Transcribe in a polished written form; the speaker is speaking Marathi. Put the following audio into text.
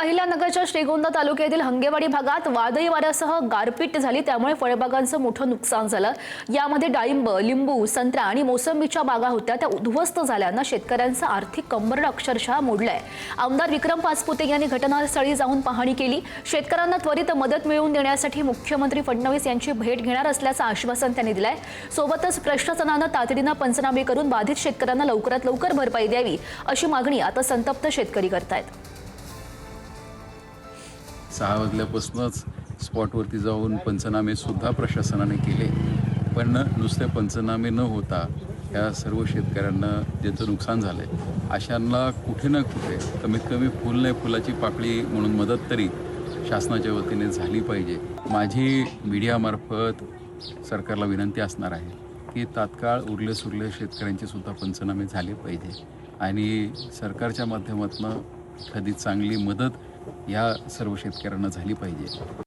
अहिल्यानगरच्या श्रीगोंदा तालुक्यातील हंगेवाडी भागात वादळी वाऱ्यासह गारपीट झाली, त्यामुळे फळबागांचं मोठं नुकसान झालं। यामध्ये डाळिंब, लिंबू, संत्रा आणि मोसंबीच्या बागा होत्या, त्या उद्ध्वस्त झाल्यानं शेतकऱ्यांचं आर्थिक कंबरड अक्षरशः मोडलंय। आमदार विक्रम पाचपुते यांनी घटनास्थळी जाऊन पाहणी केली। शेतकऱ्यांना त्वरित मदत मिळवून देण्यासाठी मुख्यमंत्री फडणवीस यांची भेट घेणार असल्याचं आश्वासन त्यांनी दिलंय। सोबतच प्रशासनानं तातडीनं पंचनामे करून बाधित शेतकऱ्यांना लवकरात लवकर भरपाई द्यावी अशी मागणी आता संतप्त शेतकरी करतायत। 6 वाजल्यापासूनच स्पॉटवरती जाऊन पंचनामे सुद्धा प्रशासनाने केले, पण नुसते पंचनामे न होता या सर्व शेतकऱ्यांना ज्यांचं नुकसान झालंय अशांना कुठे ना कुठे कमीत कमी फुल नाही फुलाची पाकळी म्हणून मदत तरी शासनाच्या वतीने झाली पाहिजे। माझी मीडियामार्फत सरकारला विनंती असणार आहे की तात्काळ उरले सुरले शेतकऱ्यांचे सुद्धा पंचनामे झाले पाहिजे आणि सरकारच्या माध्यमातून एखादी चांगली मदत या सर्व शेतकऱ्यांना झाली पाहिजे।